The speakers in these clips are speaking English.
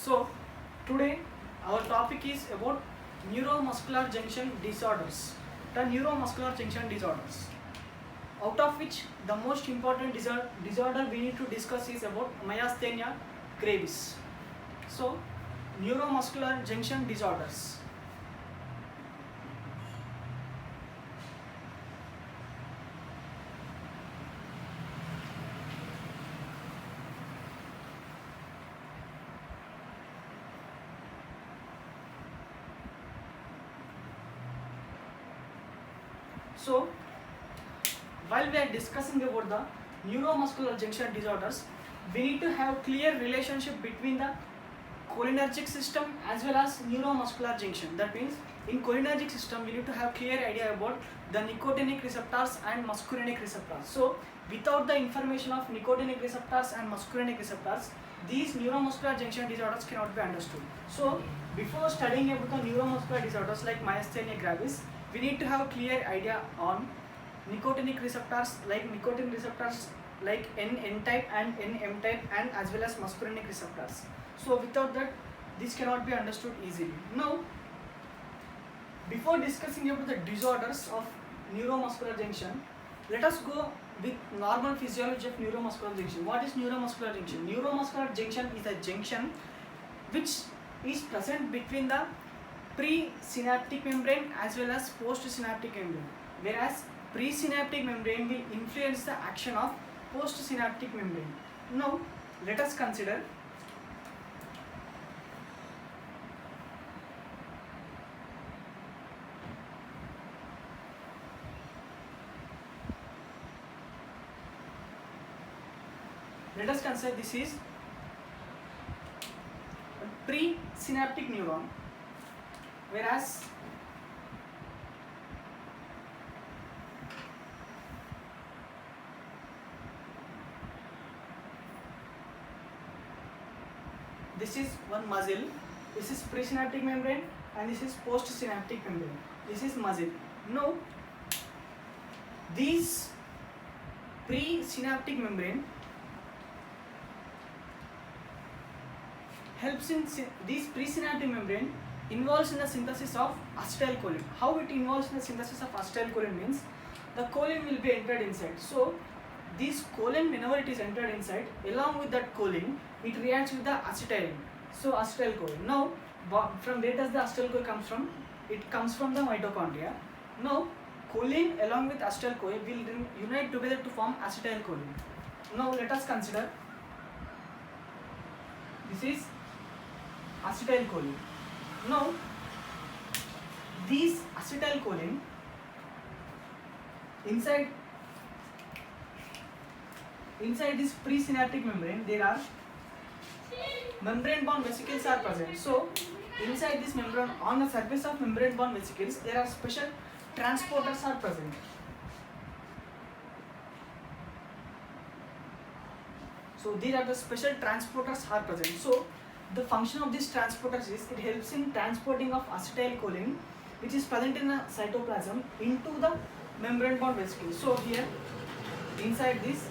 So today our topic is about neuromuscular junction disorders. The neuromuscular junction disorders, out of which the most important disorder we need to discuss is about myasthenia gravis. So neuromuscular junction disorders. So while we are discussing about the neuromuscular junction disorders, we need to have clear relationship between the cholinergic system as well as neuromuscular junction. That means in cholinergic system we need to have clear idea about the nicotinic receptors and muscarinic receptors. So without the information of nicotinic receptors and muscarinic receptors, these neuromuscular junction disorders cannot be understood. So before studying about the neuromuscular disorders like myasthenia gravis, we need to have clear idea on nicotinic receptors like N type and N-M type, and as well as muscarinic receptors. So without that, this cannot be understood easily. Now, before discussing about the disorders of neuromuscular junction, let us go with normal physiology of neuromuscular junction. What is neuromuscular junction? Neuromuscular junction is a junction which is present between the presynaptic membrane as well as postsynaptic membrane, whereas presynaptic membrane will influence the action of postsynaptic membrane. Now let us consider this is a presynaptic neuron, whereas this is one muscle, this is presynaptic membrane, and this is postsynaptic membrane. This is muscle. Now, these presynaptic membrane helps in this presynaptic membrane involves in the synthesis of acetylcholine. How it involves in the synthesis of acetylcholine means the choline will be entered inside. So this choline, whenever it is entered inside, along with that choline, it reacts with the acetylene. So acetylcholine. Now, from where does the acetylcholine comes from? It comes from the mitochondria. Now, choline along with acetylcholine will unite together to form acetylcholine. Now let us consider this is acetylcholine. Now, these acetylcholine inside this presynaptic membrane, there are membrane bound vesicles are present. So inside this membrane, on the surface of membrane bound vesicles, there are special transporters are present. So these are the special transporters are present. So the function of these transporters is it helps in transporting of acetylcholine, which is present in the cytoplasm, into the membrane bound vesicles. So here inside this,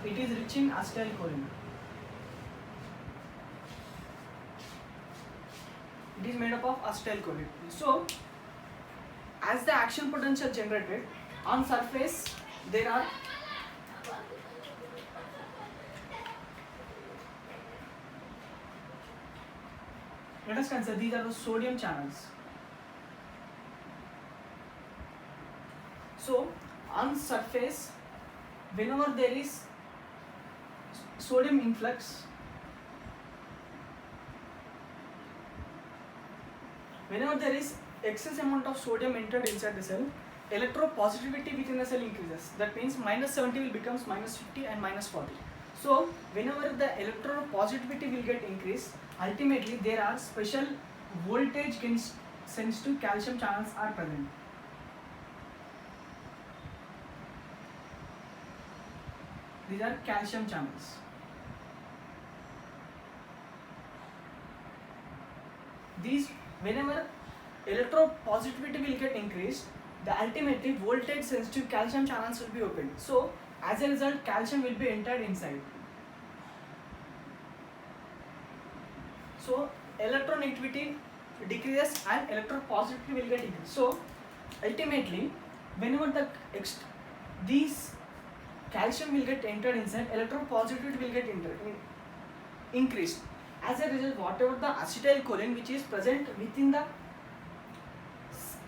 it is rich in acetylcholine. It is made up of acetylcholine. So as the action potential generated on surface, there are let us consider these are the sodium channels. So on surface, whenever there is sodium influx, whenever there is excess amount of sodium entered inside the cell, electropositivity within the cell increases. That means -70 will becomes -50 and -40. So whenever the electropositivity will get increased, ultimately there are special voltage sensitive calcium channels are present. These are calcium channels. These, whenever electropositivity will get increased, the ultimately voltage sensitive calcium channels will be opened. So as a result, calcium will be entered inside. So electronegativity decreases and electropositivity will get increased. So ultimately, whenever these calcium will get entered inside, electropositivity will get increased. As a result, whatever the acetylcholine which is present within the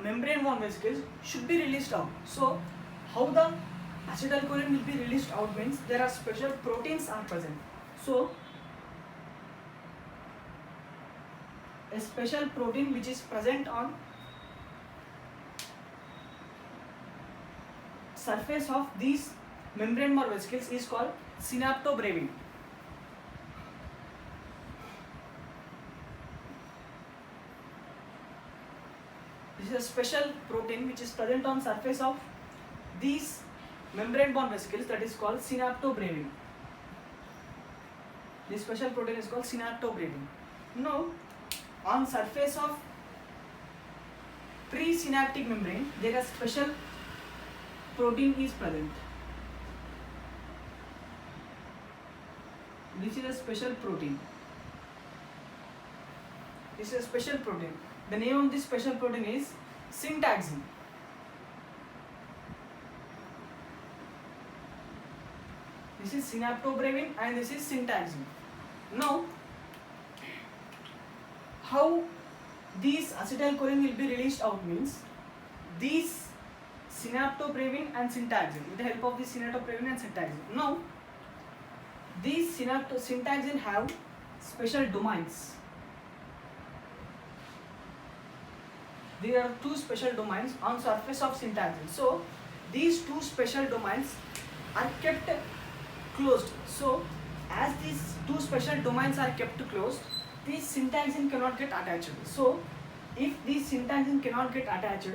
membrane-bound vesicles should be released out. So how the acetylcholine will be released out means there are special proteins are present. So a special protein which is present on surface of these membrane-bound vesicles is called synaptobrevin. This is a special protein which is present on surface of these membrane-bound vesicles, that is called synaptobrevin. This special protein is called synaptobrevin. Now, on surface of presynaptic membrane, there is special protein is present. This is a special protein. This is a special protein. The name of this special protein is syntaxin. This is synaptobrevin and this is syntaxin. Now, how these acetylcholine will be released out means these synaptobrevin and syntaxin, with the help of the synaptobrevin and syntaxin. Now, these syntaxin have special domains. There are two special domains on surface of syntaxin. So these two special domains are kept closed. So as these two special domains are kept closed, this syntaxin cannot get attached. So if these syntaxin cannot get attached,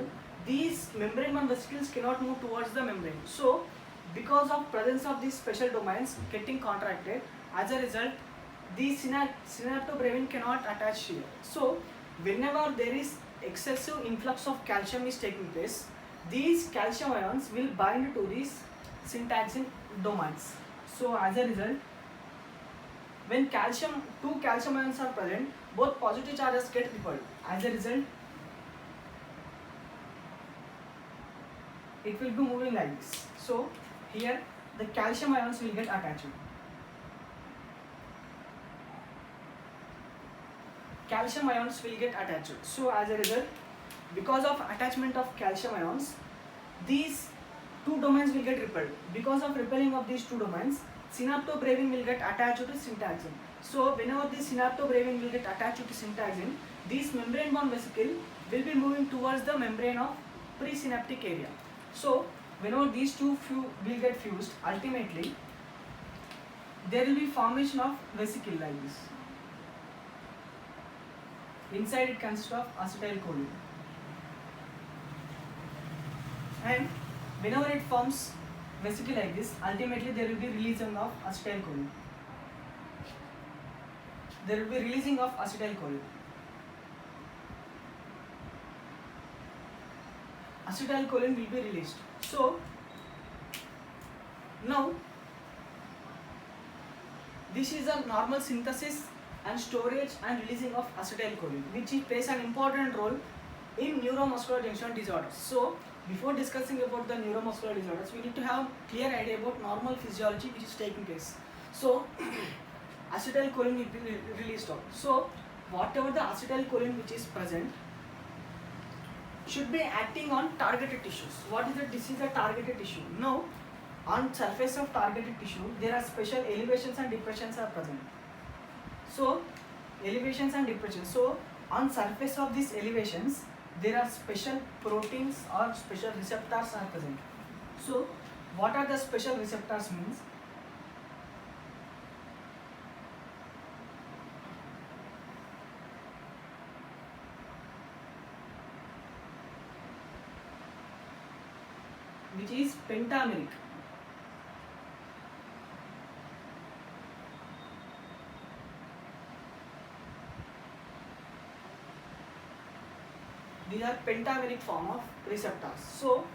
these membrane-bound vesicles cannot move towards the membrane. So because of presence of these special domains getting contracted, as a result these synaptobrevin cannot attach here. So whenever there is excessive influx of calcium is taking place, these calcium ions will bind to these syntaxin domains. So as a result, when two calcium ions are present, both positive charges get repelled. As a result, it will be moving like this. So here the calcium ions will get attached. Calcium ions will get attached. So as a result, because of attachment of calcium ions, these two domains will get repelled. Because of repelling of these two domains, synaptobrevin will get attached to syntaxin. So whenever this synaptobrevin will get attached to syntaxin, this membrane-bound vesicle will be moving towards the membrane of presynaptic area. So whenever these two will get fused, ultimately there will be formation of vesicle like this. Inside it consists of acetylcholine, and whenever it forms vesicle like this, ultimately there will be releasing of acetylcholine. There will be releasing of acetylcholine. Acetylcholine will be released. So now this is a normal synthesis and storage and releasing of acetylcholine, which plays an important role in neuromuscular junction disorders. So before discussing about the neuromuscular disorders, we need to have clear idea about normal physiology which is taking place. So acetylcholine will be released out. So whatever the acetylcholine which is present should be acting on targeted tissues. What is it? This is a targeted tissue. Now on surface of targeted tissue, there are special elevations and depressions are present. So elevations and depressions. So on surface of these elevations, there are special proteins or special receptors are present. So what are the special receptors means? Which is pentameric. These are pentameric form of receptors. So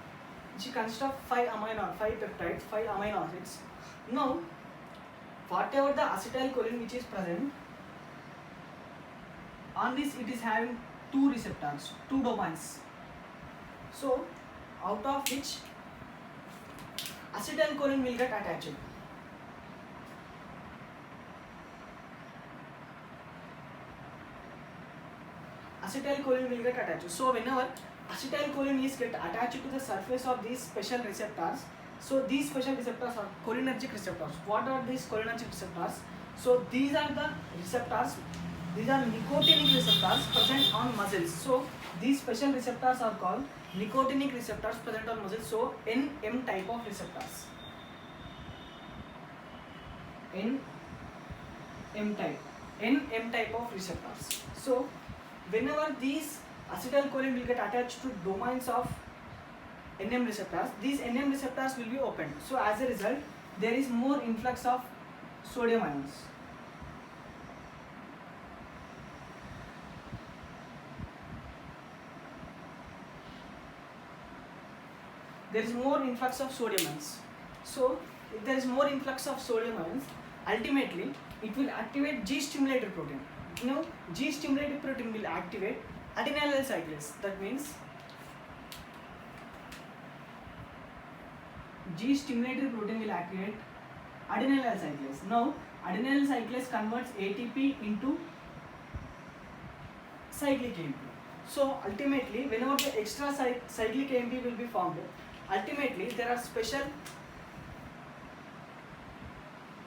which consists of 5 peptides, 5 amino acids. Now whatever the acetylcholine which is present, On this it is having two receptors, two domains. So out of which acetylcholine will get attached. Acetylcholine will get attached. So whenever acetylcholine is get attached to the surface of these special receptors, so these special receptors are cholinergic receptors. What are these cholinergic receptors? So these are the receptors, these are nicotinic receptors present on muscles. So these special receptors are called nicotinic receptors present on muscles. So NM type of receptors. NM type of receptors. So whenever these acetylcholine will get attached to domains of NM receptors, these NM receptors will be opened. So as a result, there is more influx of sodium ions. There is more influx of sodium ions. So if there is more influx of sodium ions, ultimately it will activate G-stimulated protein. You know, G-stimulated protein will activate adenylyl cyclase. That means G-stimulated protein will activate adenylyl cyclase. Now, adenylyl cyclase converts ATP into cyclic AMP. So, ultimately, whenever the extra cyclic AMP will be formed, ultimately there are special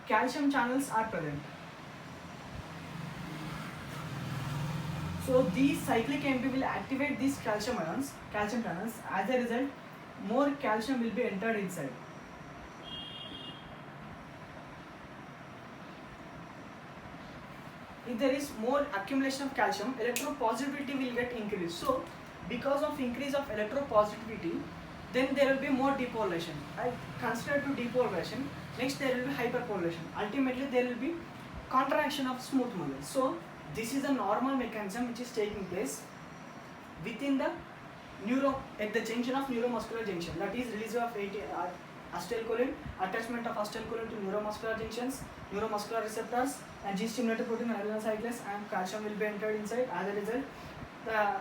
calcium channels are present. So these cyclic AMP will activate these calcium channels. As a result, more calcium will be entered inside. If there is more accumulation of calcium, electropositivity will get increased. So because of increase of electropositivity, then there will be more depolarization. I consider to depolarization. Next there will be hyperpolarization. Ultimately there will be contraction of smooth muscles. So this is a normal mechanism which is taking place within the at the junction of neuromuscular junction. That is release of acetylcholine, attachment of acetylcholine to neuromuscular junctions, neuromuscular receptors, and G-stimulated protein, adenylyl cyclase, and calcium will be entered inside. As a result, the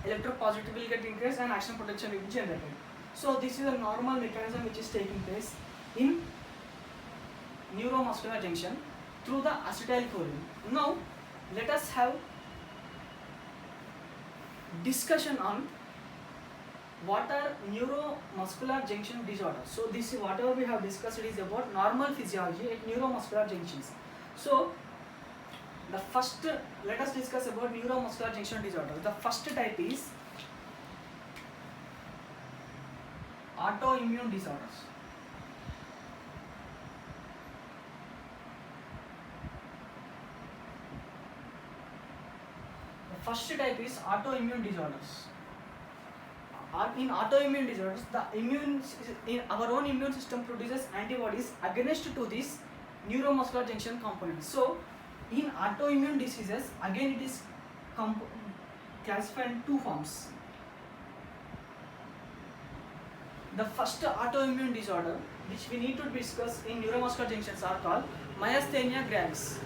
electropositivity will get increased and action potential will be generated. So this is a normal mechanism which is taking place in neuromuscular junction through the acetylcholine. Now let us have discussion on what are neuromuscular junction disorders. So this is whatever we have discussed is about normal physiology at neuromuscular junctions. So the first, let us discuss about neuromuscular junction disorder. The first type is autoimmune disorders. The first type is autoimmune disorders. In autoimmune disorders, our own immune system produces antibodies against to this neuromuscular junction component. So in autoimmune diseases, again it is classified in two forms. The first autoimmune disorder which we need to discuss in neuromuscular junctions are called myasthenia gravis.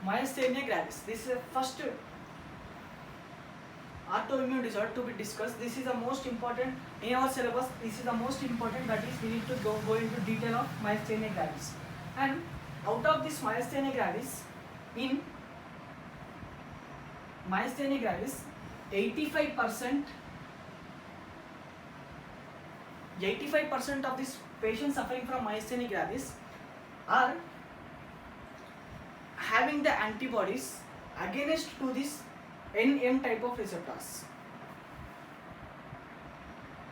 Myasthenia gravis. This is the first autoimmune disorder to be discussed. This is the most important in our syllabus. This is the most important, that is we need to go into detail of myasthenia gravis. And out of this myasthenia gravis, in myasthenia gravis, 85% of these patients suffering from myasthenia gravis are having the antibodies against to this NM type of receptors.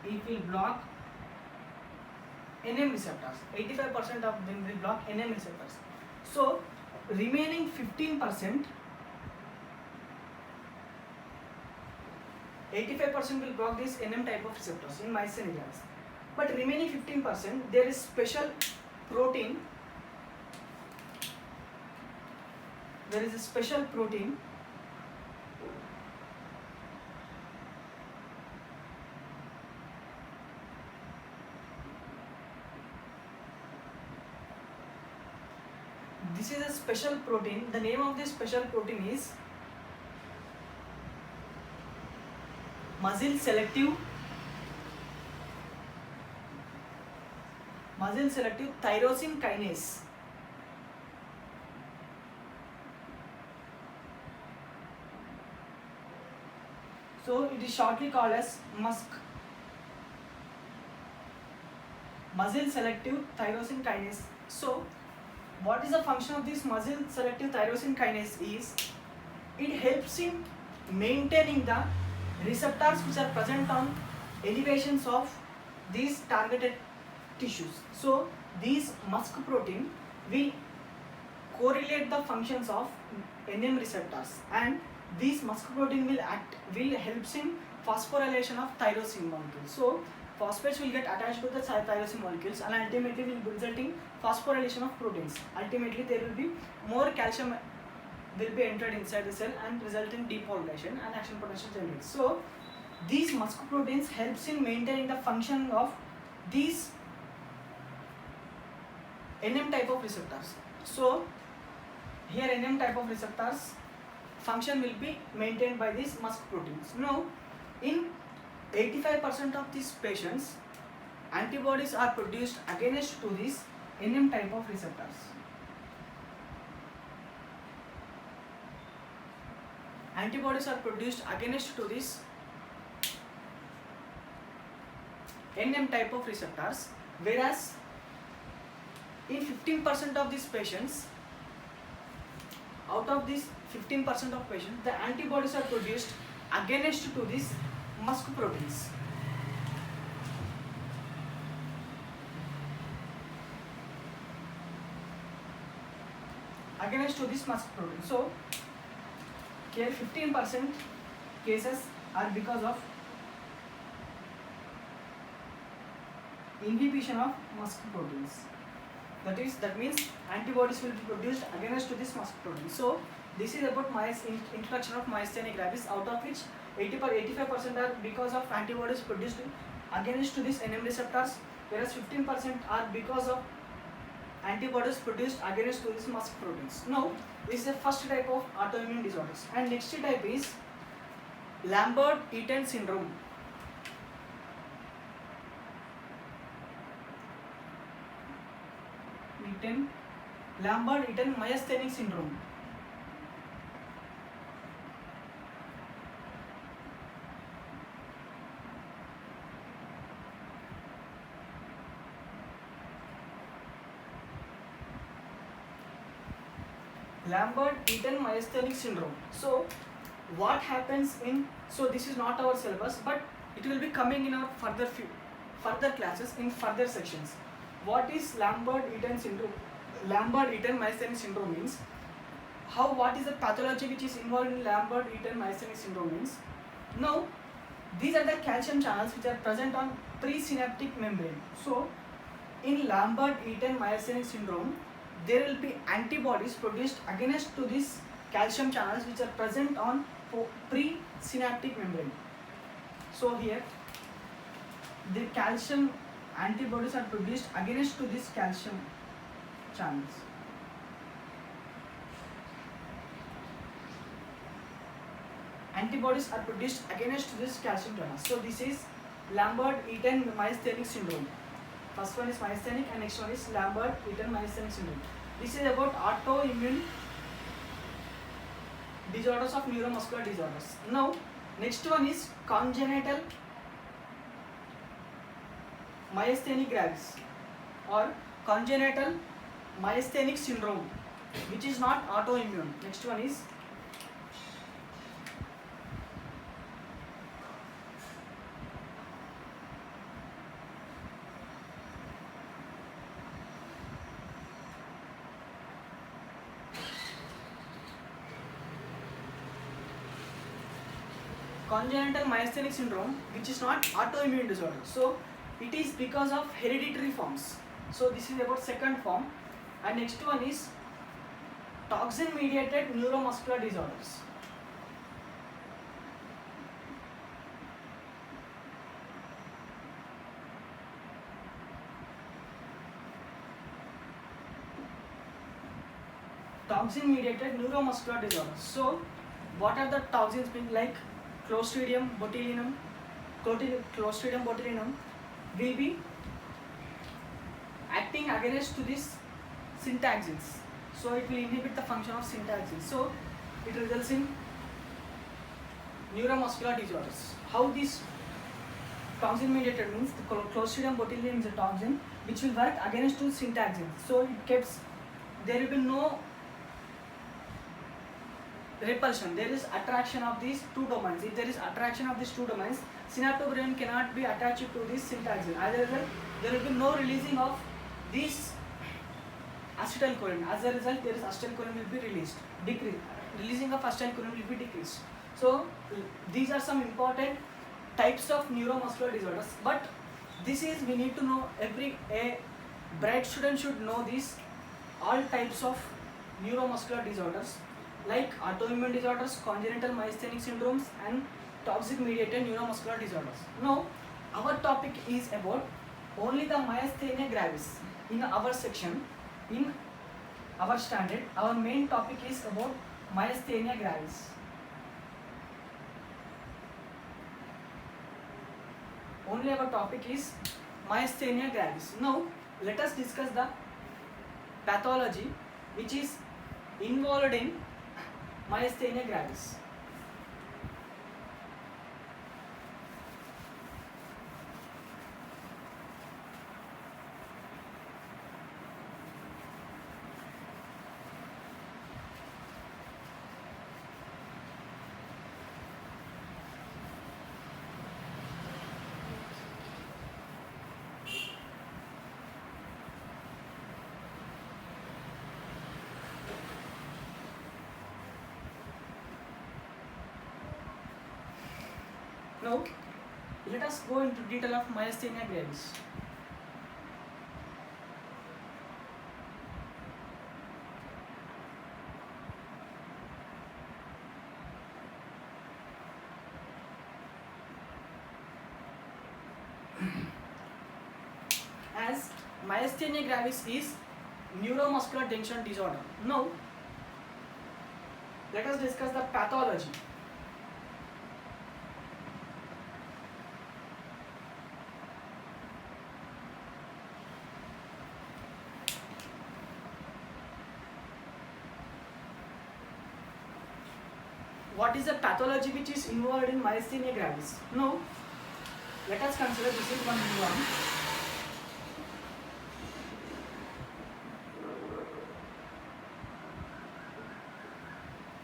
It will block NM receptors. 85% of them will block NM receptors. So remaining 15%, 85% will block this NM type of receptors in myasthenia gravis. But remaining 15%, there is special protein. There is a special protein this is a special protein. The name of this special protein is muscle selective tyrosine kinase. So it is shortly called as MuSK, muscle selective tyrosine kinase. So what is the function of this muscle selective tyrosine kinase is it helps in maintaining the receptors which are present on elevations of these targeted tissues. So these MuSK protein will correlate the functions of NM receptors, and these MuSK protein will helps in phosphorylation of tyrosine molecules. So phosphates will get attached to the tyrosine molecules and ultimately will result in phosphorylation of proteins. Ultimately there will be more calcium will be entered inside the cell and result in depolarization and action potential generates. So these MuSK proteins helps in maintaining the function of these NM type of receptors. So here NM type of receptors function will be maintained by these MuSK proteins. Now in 85% of these patients, antibodies are produced against to these NM type of receptors. Antibodies are produced against to this NM type of receptors, whereas in 15% of these patients, out of these 15% of patients, the antibodies are produced against to these MuSK proteins. Against to this MuSK protein. So here 15% cases are because of inhibition of MuSK proteins. That means antibodies will be produced against to this MuSK protein. So this is about introduction of myasthenia gravis, out of which 85% are because of antibodies produced against to this NM receptors, whereas 15% are because of antibodies produced against to this MuSK proteins. Now this is the first type of autoimmune disorders, and next type is Lambert-Eaton syndrome. Lambert-Eaton myasthenic syndrome. Lambert-Eaton myasthenic syndrome. So what happens in, so this is not our syllabus, but it will be coming in our further classes in further sections. What is Lambert-Eaton syndrome? Lambert-Eaton myasthenic syndrome means what is the pathology which is involved in Lambert-Eaton myasthenic syndrome means. Now these are the calcium channels which are present on presynaptic membrane. So in Lambert-Eaton myasthenic syndrome, there will be antibodies produced against to these calcium channels which are present on presynaptic membrane. So here the calcium antibodies are produced against to these calcium channels. Antibodies are produced against this calcium channels. So this is Lambert-Eaton myasthenic syndrome. First one is myasthenic and next one is Lambert-Eaton myasthenic syndrome. This is about autoimmune disorders of neuromuscular disorders. Now next one is congenital myasthenia gravis or congenital myasthenic syndrome, which is not autoimmune. Next one is congenital myasthenic syndrome, which is not autoimmune disorder. So it is because of hereditary forms. So this is about second form, and next one is toxin mediated neuromuscular disorders. toxin mediated neuromuscular disorders. So what are the toxins being like Clostridium botulinum, Clostridium botulinum will be acting against to this syntaxins. So it will inhibit the function of syntaxins. So it results in neuromuscular disorders. How this toxin mediated means the Clostridium botulinum is a toxin which will work against to syntaxins. So it keeps, there will be no repulsion, there is attraction of these two domains. If there is attraction of these two domains, synaptobranch cannot be attached to this syntaxin. As a result, there will be no releasing of this acetylcholine. As a result, there is acetylcholine will be released, decreased. Releasing of acetylcholine will be decreased. So these are some important types of neuromuscular disorders. But this is, we need to know, a bright student should know these all types of neuromuscular disorders like autoimmune disorders, congenital myasthenic syndromes, and toxic mediated neuromuscular disorders. Now our topic is about only the myasthenia gravis. In our section, in our standard, our main topic is about myasthenia gravis. Only our topic is myasthenia gravis. Now let us discuss the pathology which is involved in myasthenia gravis. Now let us go into detail of myasthenia gravis. As myasthenia gravis is neuromuscular junction disorder. Now let us discuss the pathology. What is the pathology which is involved in myasthenia gravis? Now let us consider this is one neuron.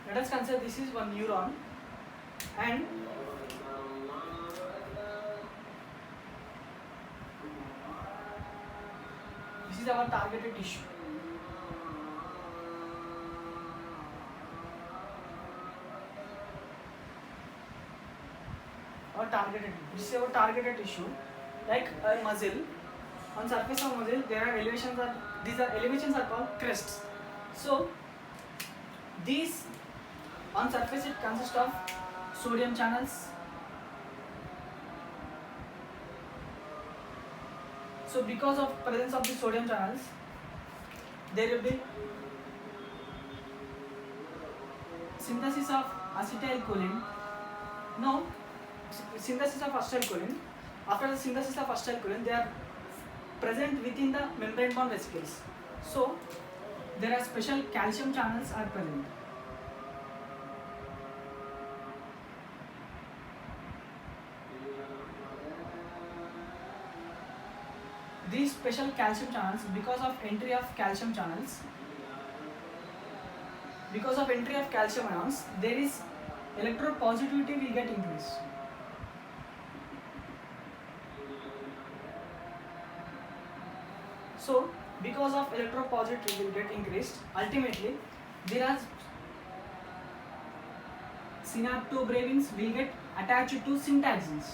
Let us consider this is one neuron, and this is our targeted tissue. This is our targeted tissue, like a muscle. On surface of muscle, there are elevations. These elevations are called crests. So these on surface it consists of sodium channels. So because of presence of the sodium channels, there will be synthesis of acetylcholine. Now synthesis of acetylcholine. After the synthesis of acetylcholine, they are present within the membrane bound vesicles. So there are special calcium channels are present. These special calcium channels, because of entry of calcium channels, because of entry of calcium ions, there is electropositivity will get increased. So because of electropositivity will get increased, ultimately there are synaptobranchs will get attached to syntaxins.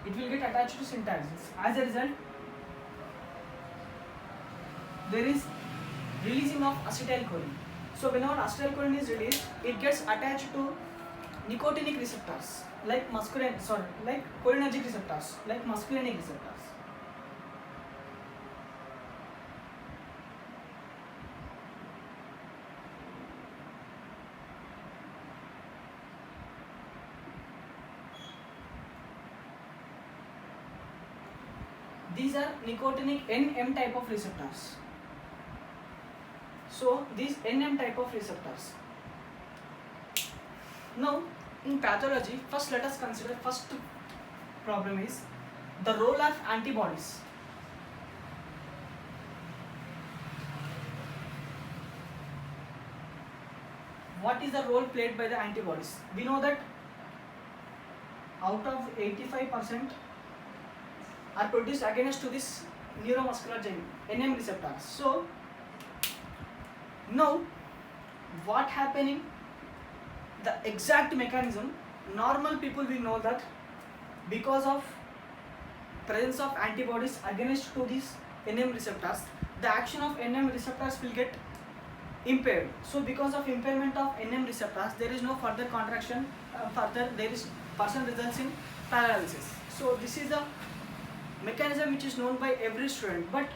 It will get attached to syntaxins. As a result, there is releasing of acetylcholine. So whenever acetylcholine is released, it gets attached to nicotinic receptors like cholinergic receptors like muscarinic receptors. These are nicotinic NM type of receptors. So these NM type of receptors. Now in pathology, first let us consider first problem is the role of antibodies. What is the role played by the antibodies? We know that out of 85% are produced against to this neuromuscular gene NM receptors. So now what happening, the exact mechanism, normal people will know that because of presence of antibodies against to these NM receptors, the action of NM receptors will get impaired. So because of impairment of NM receptors, there is no further contraction, person results in paralysis. So this is a mechanism which is known by every student, but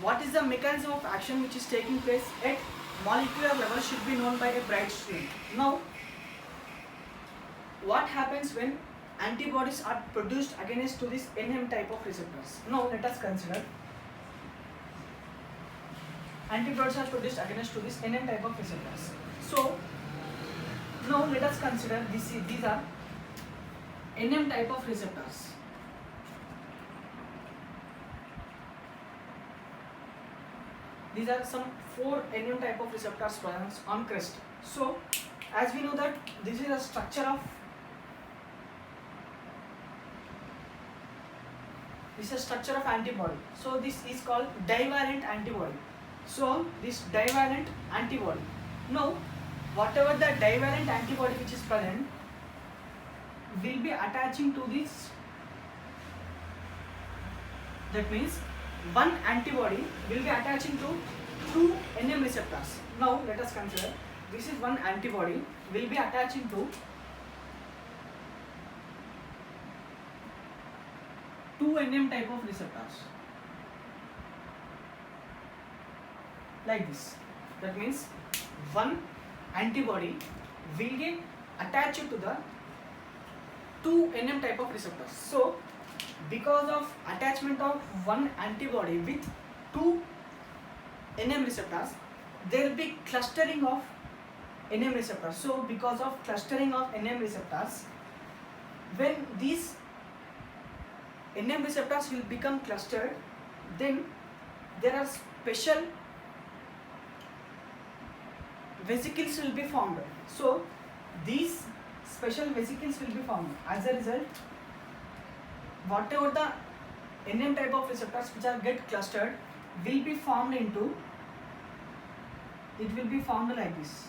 what is the mechanism of action which is taking place at molecular level should be known by a bright student. Now what happens when antibodies are produced against to this NM type of receptors? Now let us consider antibodies are produced against to this NM type of receptors. So now let us consider these are NM type of receptors. These are some 4 NM type of receptors present on crest. So as we know that this is a structure of antibody. So this is called divalent antibody. So this divalent antibody. Now whatever the divalent antibody which is present will be attaching to this. That means one antibody will be attaching to 2 NM receptors. Now let us consider this is one antibody will be attaching to 2 NM type of receptors like this. That means one antibody will get attached to the 2 NM type of receptors. So because of attachment of one antibody with 2 NM receptors, there will be clustering of NM receptors. So because of clustering of NM receptors, when these NM receptors will become clustered, then there are special vesicles will be formed. So these special vesicles will be formed. As a result, whatever the NM type of receptors which are get clustered will be formed into, it will be formed like this.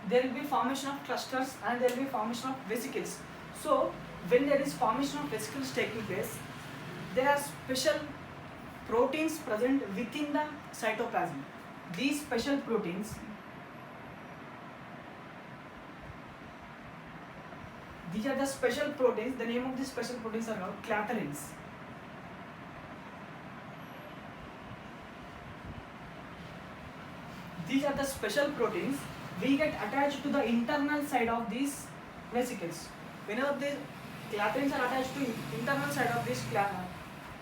There will be formation of clusters and there will be formation of vesicles. So when there is formation of vesicles taking place, there are special proteins present within the cytoplasm. These special proteins, these are the special proteins. The name of these special proteins are called clathrins. These are the special proteins will get attached to the internal side of these vesicles. Whenever the clathrins are attached to internal side of these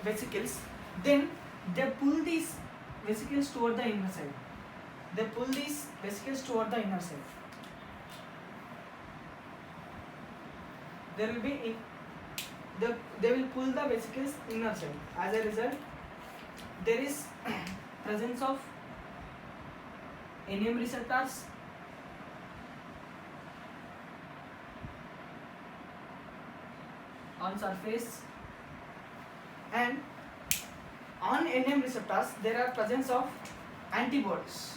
vesicles, then they pull these vesicles toward the inner side. They pull these vesicles toward the inner side. There will be they will pull the vesicles inner side. As a result, there is presence of NM receptors on surface, and on NM receptors there are presence of antibodies.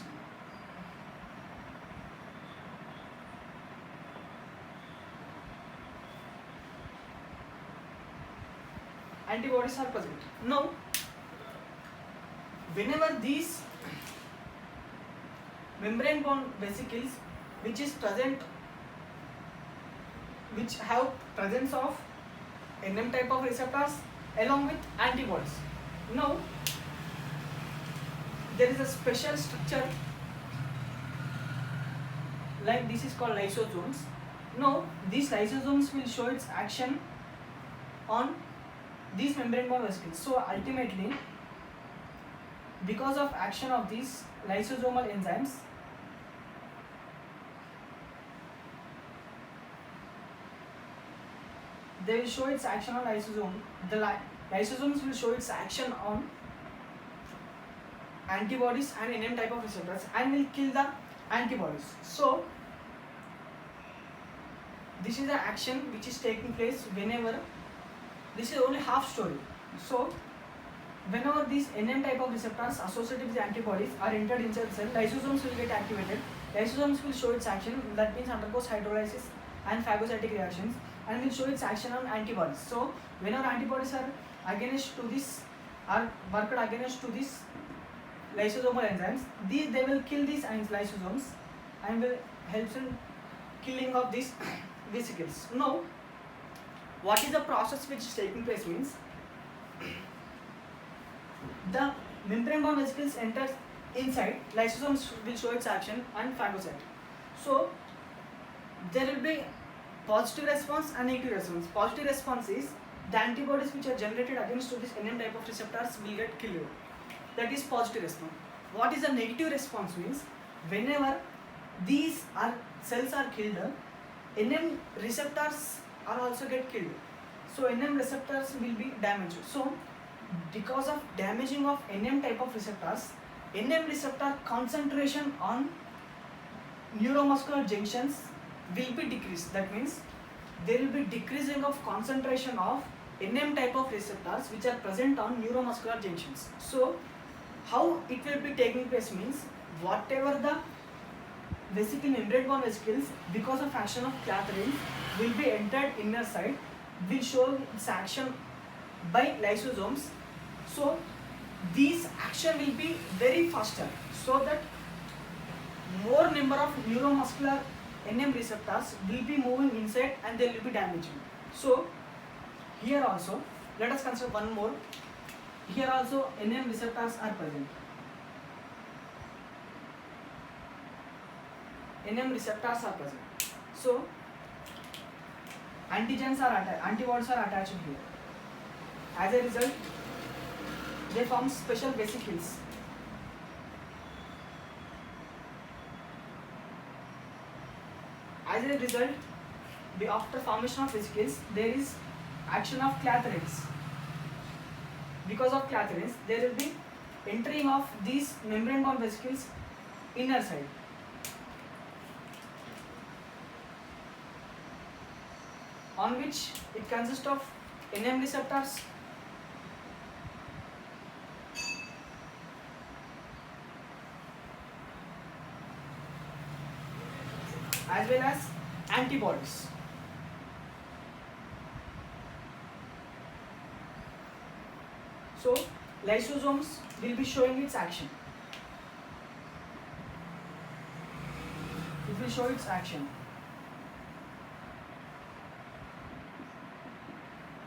antibodies are present. Now, whenever these membrane bound vesicles which is present, which have presence of NM type of receptors along with antibodies. Now, there is a special structure like this is called lysosomes. Now, these lysosomes will show its action on these membrane bound vesicles. So, ultimately, because of action of these lysosomal enzymes, they will show its action on lysosome. The lysosomes will show its action on antibodies and NM type of receptors and will kill the antibodies. So, this is the action which is taking place whenever, this is only half story. So, whenever these NM type of receptors associated with the antibodies are entered inside the cell, lysosomes will get activated. Lysosomes will show its action, that means undergoes hydrolysis and phagocytic reactions, and will show its action on antibodies. So, whenever antibodies are against to this, are worked against to this lysosomal enzymes, they will kill these lysosomes and will help in killing of these vesicles. Now, what is the process which is taking place means, the membrane bound vesicles enters inside, lysosomes will show its action and phagocyte. So, there will be positive response and negative response. Positive response is the antibodies which are generated against to this NM type of receptors will get killed. That is positive response. What is the negative response means, whenever these cells are killed, NM receptors are also get killed. So NM receptors will be damaged. So because of damaging of NM type of receptors, NM receptor concentration on neuromuscular junctions will be decreased. That means there will be decreasing of concentration of NM type of receptors which are present on neuromuscular junctions. So how it will be taking place means, whatever the vesicle membrane bound vesicles because of action of clathrin will be entered inner side, will show its action by lysosomes. So these action will be very faster, so that more number of neuromuscular NM receptors will be moving inside and they will be damaging. So here also, let us consider one more. Here also NM receptors are present. NM receptors are present. So antigens are attached, antibodies are attached here. As a result, they form special vesicles. As a result, after formation of vesicles, there is action of clathrins. Because of clathrins, there will be entering of these membrane bound vesicles inner side. On which it consists of NM receptors, as well as antibodies. So lysosomes will be showing its action. It will show its action.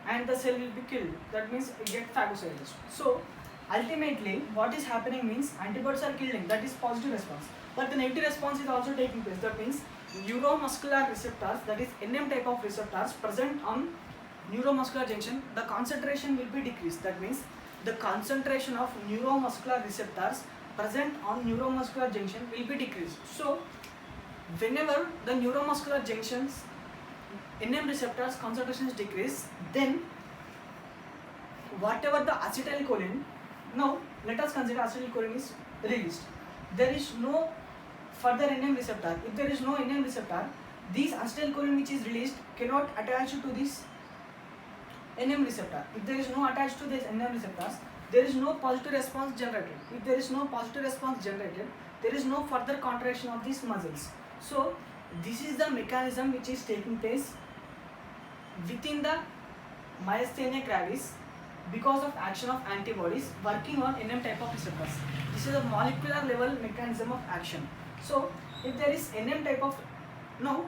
And the cell will be killed. That means it get phagocytosed. So ultimately what is happening means, antibodies are killing, that is positive response. But the negative response is also taking place. That means neuromuscular receptors, that is NM type of receptors present on neuromuscular junction, the concentration will be decreased. That means the concentration of neuromuscular receptors present on neuromuscular junction will be decreased. So whenever the neuromuscular junctions NM receptors concentration is decreased, then whatever the acetylcholine, now let us consider acetylcholine is released. There is no further NM receptor. If there is no NM receptor, this acetylcholine which is released cannot attach to this NM receptor. If there is no attached to this NM receptors, there is no positive response generated. If there is no positive response generated, there is no further contraction of these muscles. So this is the mechanism which is taking place within the myasthenia gravis because of action of antibodies working on NM type of receptors. This is a molecular level mechanism of action. So if there is NM type of, now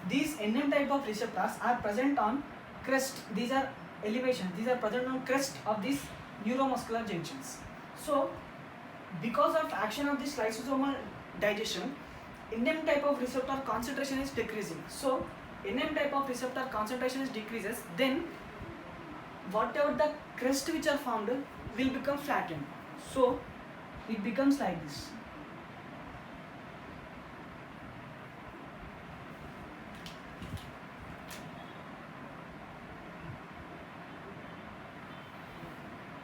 these NM type of receptors are present on crest, these are elevations, these are present on crest of these neuromuscular junctions. So because of action of this lysosomal digestion, NM type of receptor concentration is decreasing. So NM type of receptor concentration is decreases, then whatever the crest which are formed will become flattened. So it becomes like this.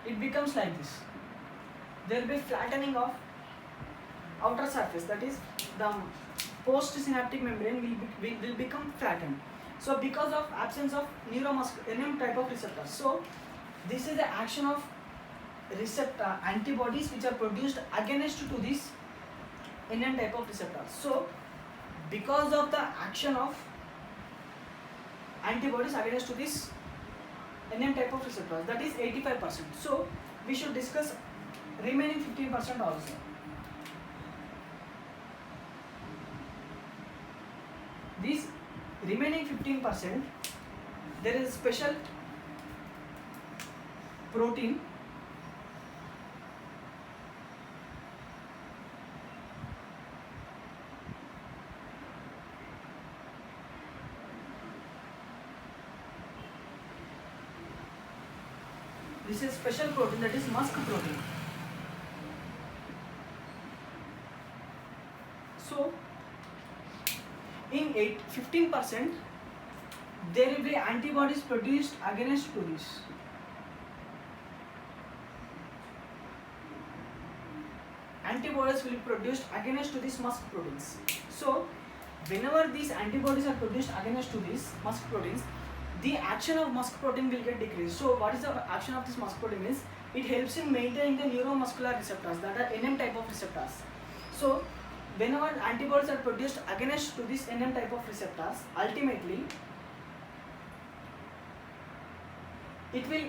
It becomes like this. There will be flattening of outer surface, that is the postsynaptic membrane will become flattened. So because of absence of neuromuscular NM type of receptors, so this is the action of receptor antibodies which are produced against to this NM type of receptors. So because of the action of antibodies against to this NM type of receptors, that is 85%. So we should discuss remaining 15% also. These remaining 15%, there is a special protein this is special protein, that is musk protein. So in 15% there will be antibodies produced against to this. Antibodies will be produced against to these musk proteins. So whenever these antibodies are produced against to these musk proteins, the action of musk protein will get decreased. So what is the action of this musk protein is, it helps in maintaining the neuromuscular receptors, that are NM type of receptors. So whenever antibodies are produced against to this NM type of receptors, ultimately it will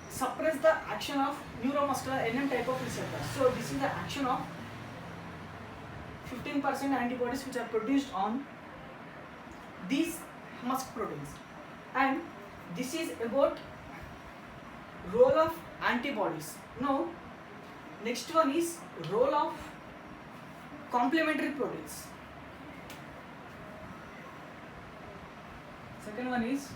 suppress the action of neuromuscular NM type of receptors. So this is the action of 15% antibodies which are produced on these musk proteins. And this is about role of antibodies. Now next one is role of complementary proteins. Second one is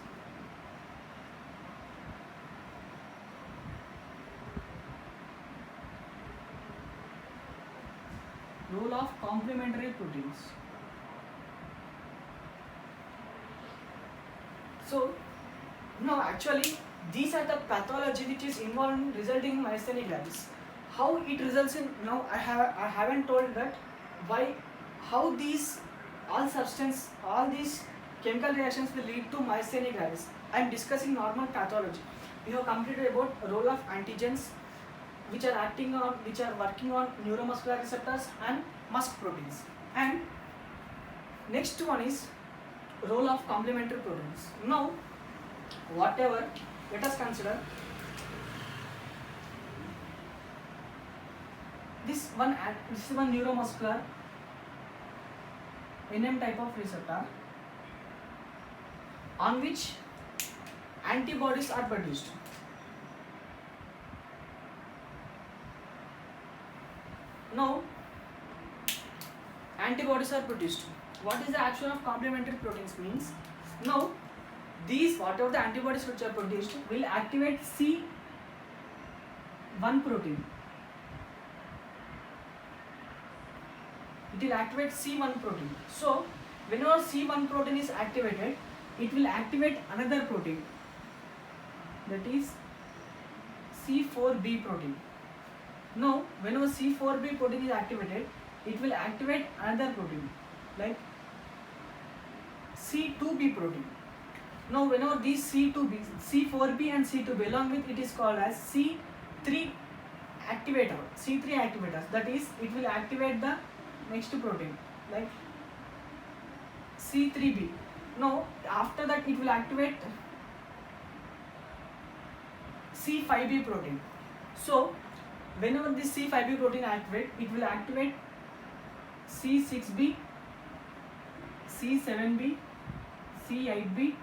role of complementary proteins. So now actually these are the pathology which is involved in resulting in myasthenia gravis. How it results in, now I haven't told that why, how these all these chemical reactions will lead to myasthenia gravis. I am discussing normal pathology. We have completed about role of antigens which are working on neuromuscular receptors and musk proteins. And next one is role of complementary proteins. Now whatever, let us consider this one neuromuscular NM type of receptor on which antibodies are produced. Now antibodies are produced. What is the action of complementary proteins means? Now these, whatever the antibodies which are produced, will activate C1 protein. It will activate C1 protein. So whenever C1 protein is activated, it will activate another protein, that is C4b protein. Now whenever C4b protein is activated, it will activate another protein like C2b protein. Now whenever these C2b, C4b and C2b along with, it is called as C3 activator, C3 activators, that is it will activate the next protein like C3b. Now after that it will activate C5b protein. So whenever this C5b protein activate, it will activate C6b, C7b, C8b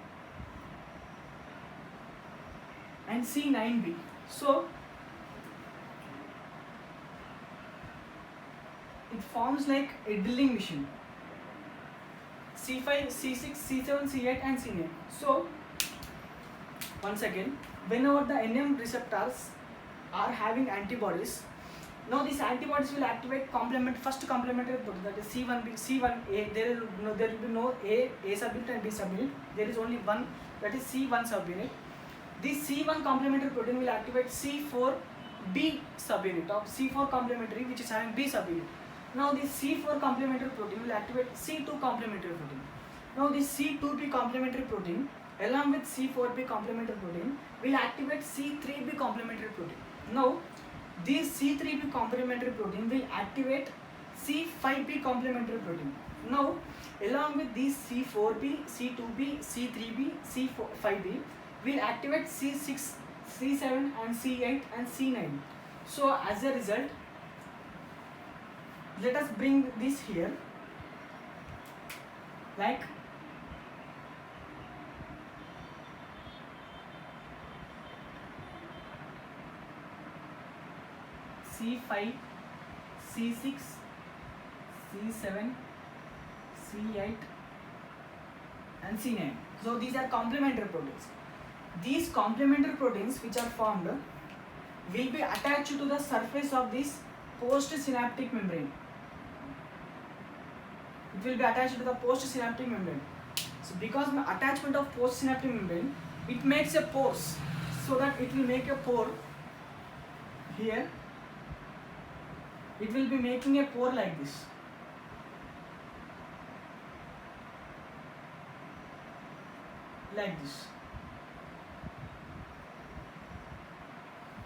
and C9b. So it forms like a drilling machine. C5, C6, C7, C8 and C9. So once again, whenever the NM receptors are having antibodies, now these antibodies will activate first complementary protein, that is C1b, C1a. There will be no A subunit and B subunit. There is only one, that is C1 subunit. This C1 complementary protein will activate C4b subunit of C4 complementary, which is having B subunit. Now this C4 complementary protein will activate C2 complementary protein. Now this C2b complementary protein along with C4b complementary protein will activate C3b complementary protein. Now this C3b complementary protein will activate C5b complementary protein. Now along with these C4b, C2b, C3b, C5b will activate C6, C7 and C8 and C9. So as a result, let us bring this here like C5, C6, C7, C8 and C9. So these are complementary proteins. These complementary proteins which are formed will be attached to the surface of this postsynaptic membrane. It will be attached to the postsynaptic membrane. So because of the attachment of postsynaptic membrane, it makes a pores, so that it will make a pore here. It will be making a pore like this. Like this.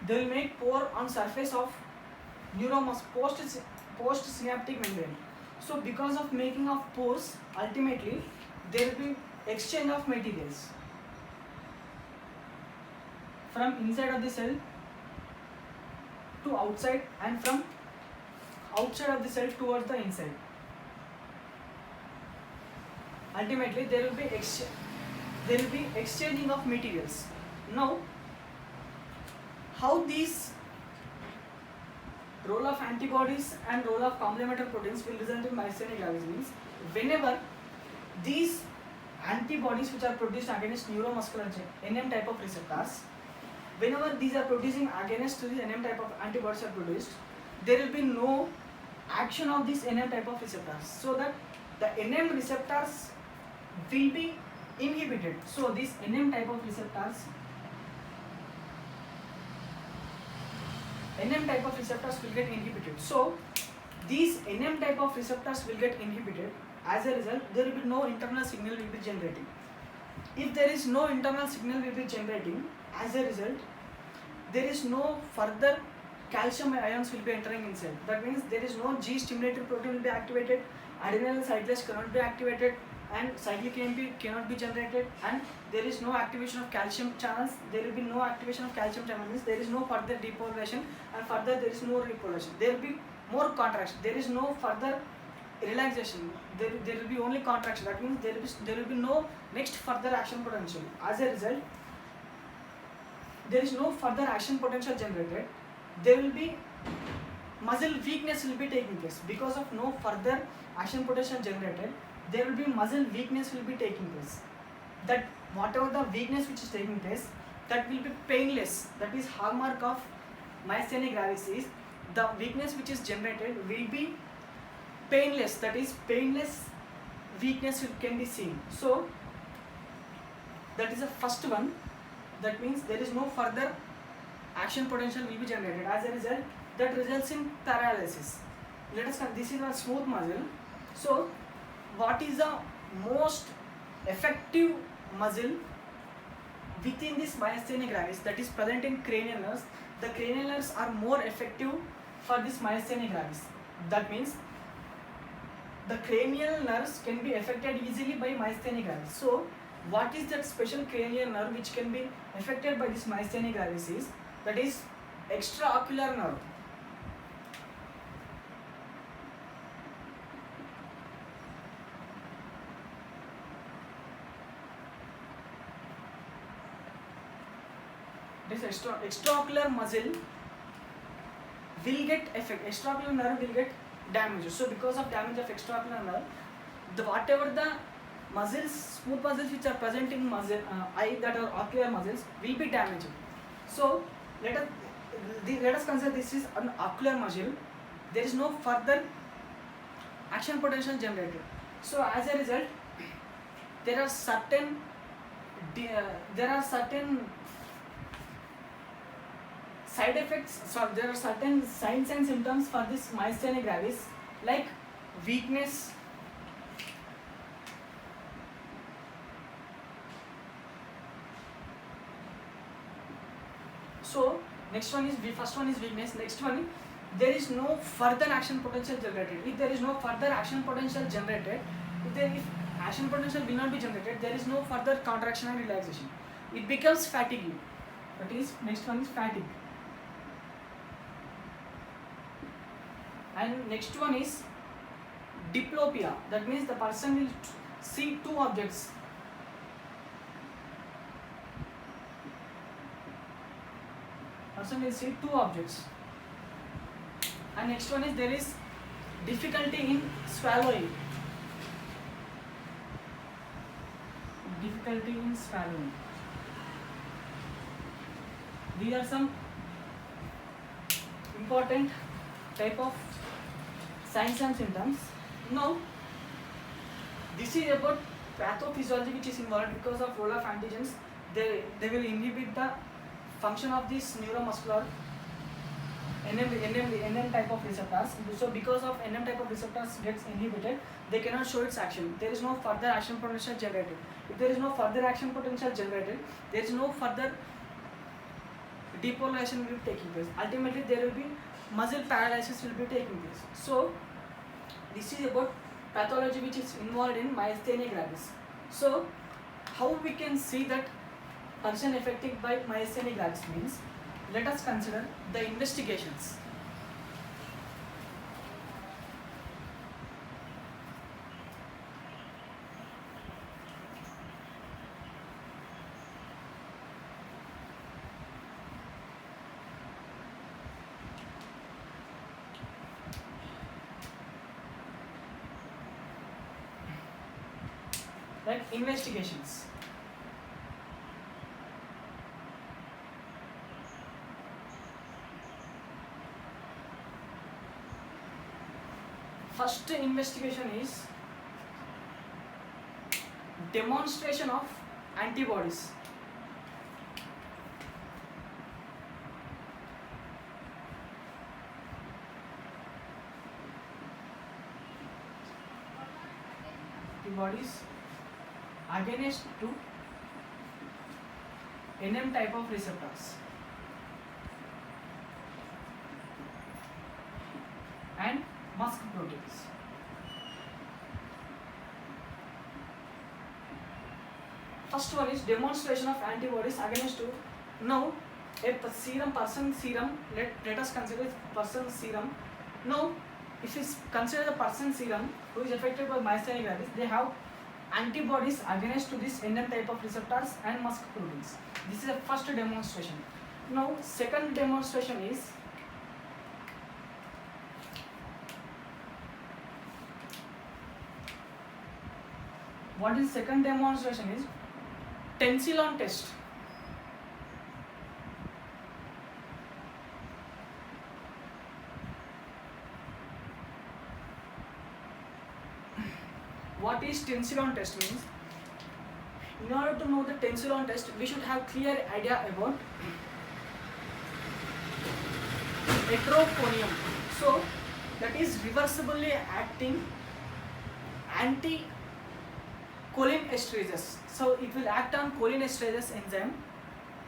They will make pore on surface of postsynaptic membrane. So because of making of pores, ultimately there will be exchange of materials from inside of the cell to outside and from outside of the cell towards the inside. Ultimately there will be exchanging of materials. Now how these role of antibodies and role of complementary proteins will result in myasthenia gravis means, whenever these antibodies which are produced against neuromuscular NM type of receptors, whenever these are producing against the NM type of antibodies are produced, there will be no action of this NM type of receptors, so that the NM receptors will be inhibited. So these NM type of receptors will get inhibited. So these NM type of receptors will get inhibited. As a result, there will be no internal signal will be generating. If there is no internal signal will be generating, as a result, there is no further calcium ions will be entering inside. That means there is no G stimulated protein will be activated, adenylyl cyclase cannot be activated, and cyclic AMP cannot be generated, and there is no activation of calcium channels. There will be no activation of calcium channels, means there is no further depolarization, and further there is no repolarization. There will be more contraction. There is no further relaxation. There will be only contraction. That means there will be no next further action potential. As a result, there is no further action potential generated. There will be muscle weakness will be taking place because of no further action potential generated. There will be muscle weakness will be taking place. That whatever the weakness which is taking place, that will be painless. That is hallmark of myasthenia gravis is the weakness which is generated will be painless. That is painless weakness can be seen. So that is the first one. That means there is no further action potential will be generated. As a result, that results in paralysis. Let us this is a smooth muscle. So what is the most effective muscle within this myasthenia gravis, that is present in cranial nerves? The cranial nerves are more effective for this myasthenia gravis. That means the cranial nerves can be affected easily by myasthenia gravis. So what is that special cranial nerve which can be affected by this myasthenia gravis is that is extraocular nerve. This extraocular muscle will get affected. Extraocular nerve will get damaged. So because of damage of extraocular nerve, whatever the muscles, smooth muscles which are present in eye, that are ocular muscles, will be damaged. So let us consider this is an ocular muscle. There is no further action potential generated. So as a result, there are certain side effects. So there are certain signs and symptoms for this myasthenia gravis, like weakness, so next one is first one is weakness. Next one, there is no further action potential generated. If there is no further action potential generated, if action potential will not be generated, there is no further contraction and relaxation. It becomes fatigue. That is, next one is fatigue. And next one is diplopia. That means the person will see two objects. Person will see two objects. And next one is there is difficulty in swallowing. Difficulty in swallowing. These are some important type of signs and symptoms. Now, this is about pathophysiology which is involved because of role of antigens. They will inhibit the function of this neuromuscular NM type of receptors. So because of NM type of receptors gets inhibited, they cannot show its action. There is no further action potential generated. If there is no further action potential generated, there is no further depolarization will be taking place. Ultimately, there will be muscle paralysis will be taking place. So this is about pathology which is involved in myasthenia gravis. So how we can see that person affected by myasthenia gravis means, let us consider the investigations. Like investigations. First investigation is demonstration of antibodies. Antibodies against to NM type of receptors and musk proteins. First one is demonstration of antibodies against to. Now a person serum, let us consider person serum. Now if we consider the person serum who is affected by myasthenia gravis, they have antibodies against to this NM type of receptors and musk proteins. This is the first demonstration. Now second demonstration is what is second demonstration is tensilon test. What is tensilon test means? In order to know the tensilon test, we should have clear idea about heterochronium. So that is reversibly acting anti-cholinesterase. So it will act on cholinesterase enzyme.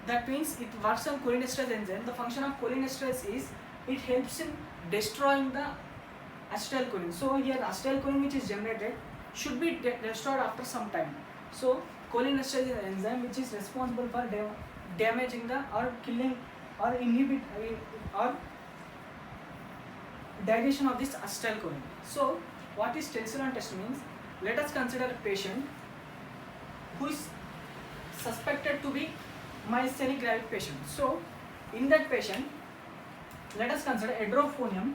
That means it works on cholinesterase enzyme. The function of cholinesterase is it helps in destroying the acetylcholine. So here acetylcholine which is generated should be destroyed after some time. So cholinesterase enzyme which is responsible for damaging the or killing or inhibit or digestion of this acetylcholine. So what is tension test means? Let us consider a patient who is suspected to be myasthenia gravis patient. So in that patient, let us consider edrophonium.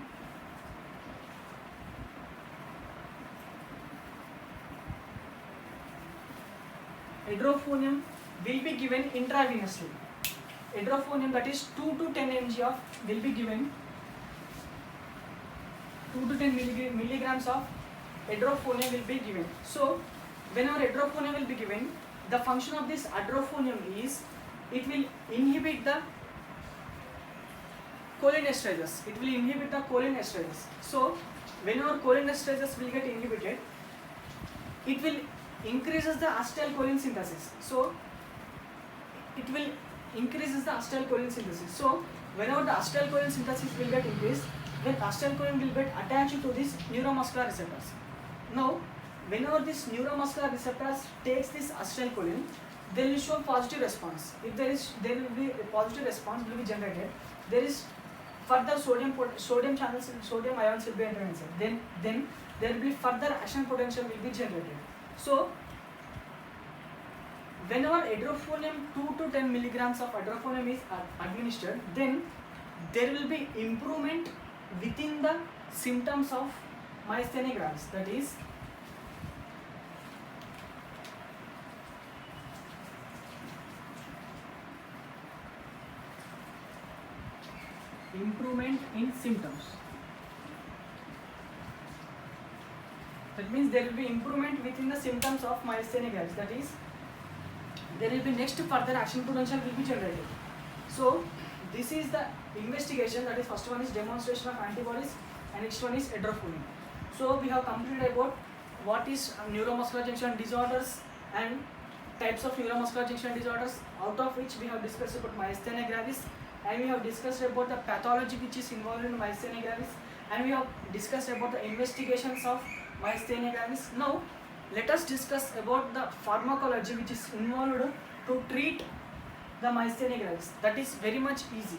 Edrophonium will be given intravenously. Edrophonium, that is 2 to 10 mg of will be given 2 to 10 milligrams of edrophonium will be given. So whenever edrophonium will be given, the function of this edrophonium is it will inhibit the cholinesterases. It will inhibit the cholinesterases. So whenever cholinesterases will get inhibited, it will increases the acetylcholine synthesis. So it will increases the acetylcholine synthesis. So whenever the acetylcholine synthesis will get increased, then acetylcholine will get attached to these neuromuscular receptors. Now whenever this neuromuscular receptors takes this acetylcholine, they will show positive response. If there will be a positive response will be generated. There is further sodium channels, sodium ions will be entered inside. Then there will be further action potential will be generated. So whenever edrophonium 2 to 10 milligrams of edrophonium is administered, then there will be improvement within the symptoms of myasthenia gravis. That is, improvement in symptoms. That means there will be improvement within the symptoms of myasthenia gravis. That is, there will be next further action potential will be generated. So this is the investigation. That is, first one is demonstration of antibodies and next one is edrophonium. So we have completed about what is neuromuscular junction disorders and types of neuromuscular junction disorders, out of which we have discussed about myasthenia gravis, and we have discussed about the pathology which is involved in myasthenia gravis, and we have discussed about the investigations of myasthenia gravis. Now let us discuss about the pharmacology which is involved to treat the myasthenia gravis. That is very much easy.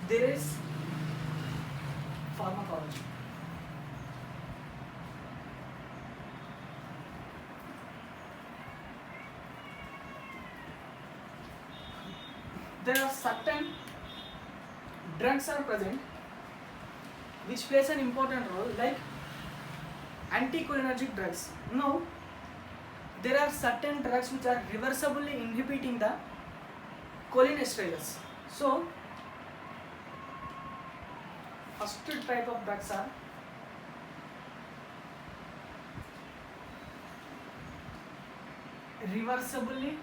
There is pharmacology. There are certain drugs are present which plays an important role, like anticholinergic drugs. Now there are certain drugs which are reversibly inhibiting the cholinesterases. So first type of drugs are reversibly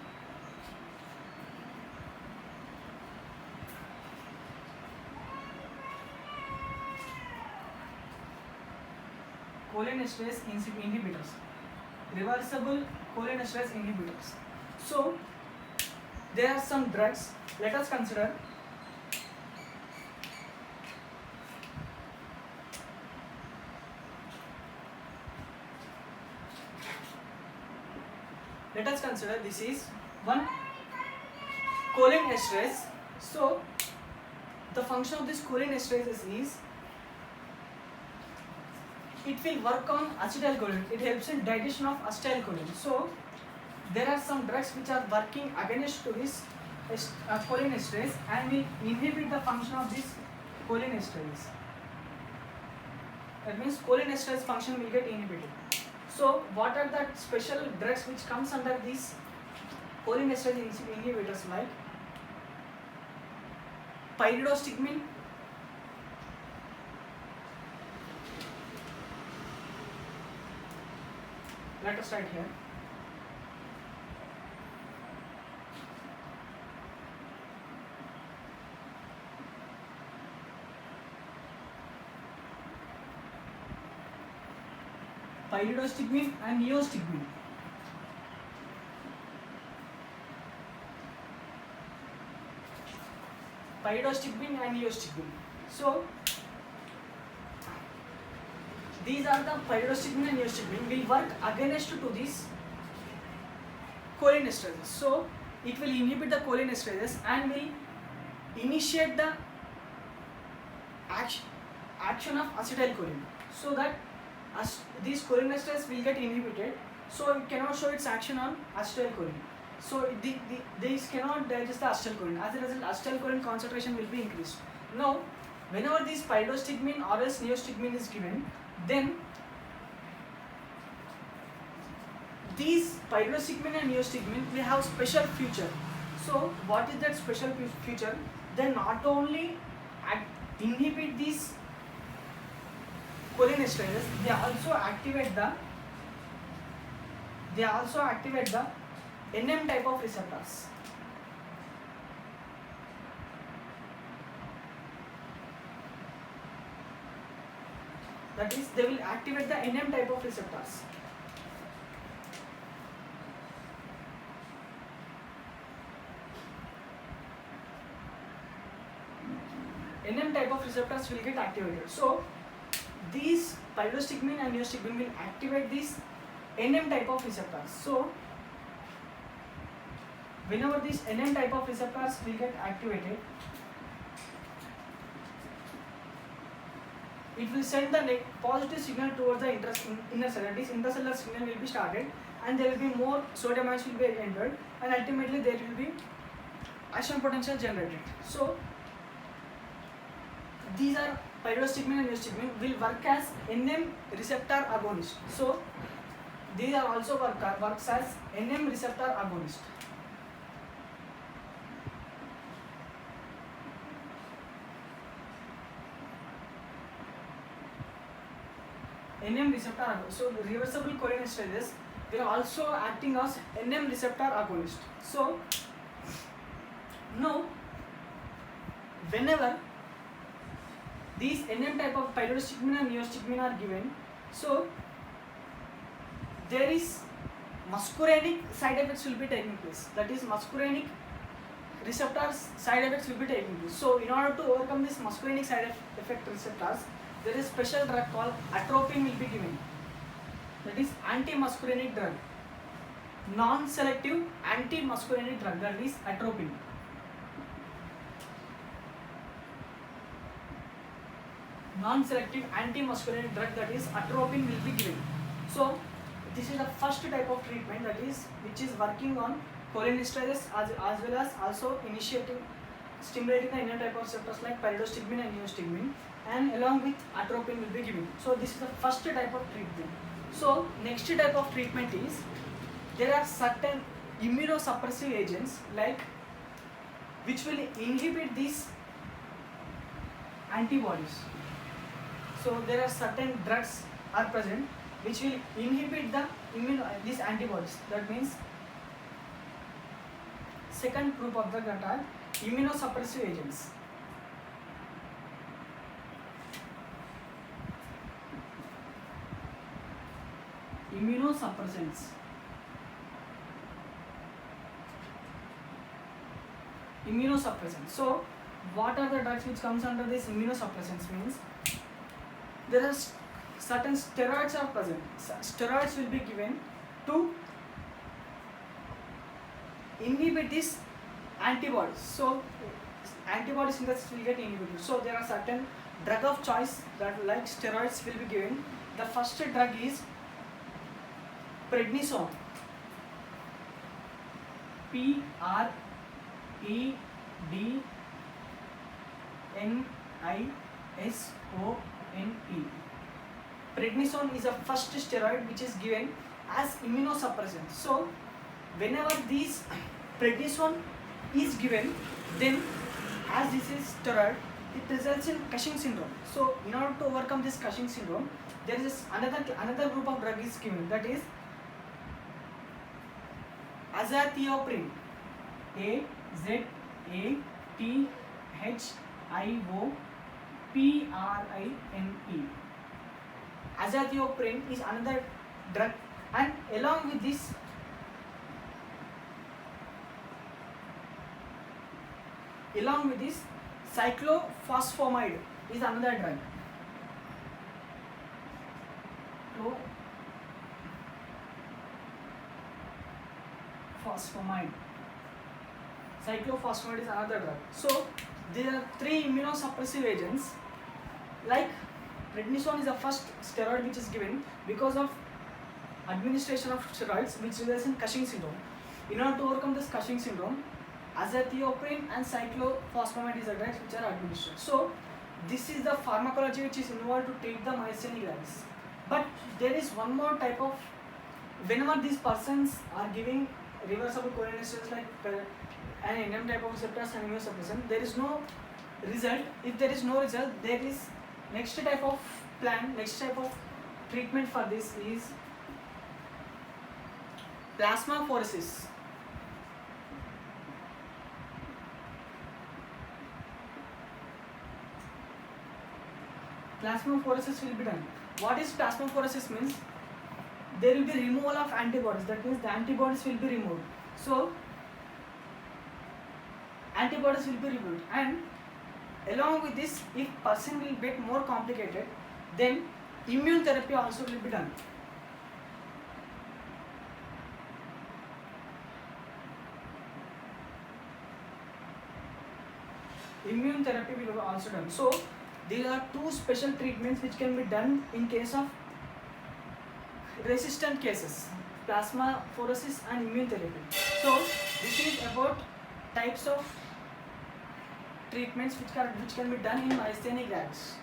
cholinesterase inhibitors. Reversible cholinesterase inhibitors. So there are some drugs. Let us consider this is one cholinesterase. So the function of this cholinesterase is it will work on acetylcholine. It helps in digestion of acetylcholine. So there are some drugs which are working against to this cholinesterase and will inhibit the function of this cholinesterase. That means cholinesterase function will get inhibited. So what are the special drugs which comes under these cholinesterase inhibitors, like pyridostigmine, let us write here, pyridostigmine and neostigmine. pyridostigmine and neostigmine. So these are the pyridostigmine and neostigmine will work against to these cholinesterases. So it will inhibit the cholinesterases and will initiate the action of acetylcholine, so that these cholinesterases will get inhibited, so it cannot show its action on acetylcholine. So these cannot digest the acetylcholine. As a result, acetylcholine concentration will be increased. Now, whenever this pyridostigmine or else neostigmine is given, then these pyridostigmine and neostigmine will have special feature. So what is that special feature? They not only inhibit these cholinesterases, they also activate the NM type of receptors. That is, they will activate the NM type of receptors. NM type of receptors will get activated. So these pyridostigmine and neostigmine will activate these NM type of receptors. So whenever these NM type of receptors will get activated, it will send the positive signal towards the inner cell. This intercellular signal will be started, and there will be more sodium ions will be entered, and ultimately there will be action potential generated. So these are pyridostigmine and neostigmine will work as NM receptor agonist. So these are also works as NM receptor agonist. NM receptor agonist. So reversible cholinesterases they are also acting as NM receptor agonist. So now whenever these NM type of pyridostigmine and neostigmine are given, so there is muscarinic side effects will be taking place. That is, muscarinic receptors side effects will be taking place. So in order to overcome this muscarinic side effect receptors, there is special drug called atropine will be given. That is anti-muscarinic drug, non-selective anti-muscarinic drug, that is atropine. Non-selective anti-muscarinic drug, that is atropine will be given. So this is the first type of treatment, that is which is working on cholinesterases as well as also stimulating the inner type of receptors like pyridostigmine and neostigmine, and along with atropine will be given. So this is the first type of treatment. So next type of treatment is, there are certain immunosuppressive agents like which will inhibit these antibodies. So there are certain drugs are present which will inhibit these antibodies. That means second group of drugs that are immunosuppressive agents. Immunosuppressants. So what are the drugs which comes under this immunosuppressants? Means there are certain steroids are present. Steroids will be given to inhibit these antibodies. So antibody synthesis will get inhibited. So there are certain drug of choice that like steroids will be given. The first drug is prednisone. Prednisone. Prednisone is a first steroid which is given as immunosuppressant. So whenever this prednisone is given, then as this is steroid, it results in Cushing syndrome. So in order to overcome this Cushing syndrome, there is another group of drug is given, that is azathioprine. AZATHIOPRINE. Azathioprine is another drug, and along with this Cyclophosphamide is another drug. Cyclophosphamide. Cyclophosphamide is another drug. So there are three immunosuppressive agents. Like prednisone is the first steroid which is given because of administration of steroids, which results in Cushing syndrome. In order to overcome this Cushing syndrome, azathioprine and cyclophosphamide is the drugs which are administered. So this is the pharmacology which is involved to treat the myasthenia gravis. But there is one more type of, whenever these persons are giving reversible cholinesterase like an NM type of receptors and immunosuppressant, there is no result. If there is no result, there is next type of treatment for this is plasmapheresis. Plasmapheresis will be done. What is plasmapheresis means? There will be removal of antibodies. That means the antibodies will be removed. So antibodies will be removed, and along with this, if person will get more complicated, then immune therapy also will be done. Immune therapy will be also done. So there are two special treatments which can be done in case of resistant cases: plasmapheresis and immune therapy. So this is about types of treatments which can be done in myasthenia gravis.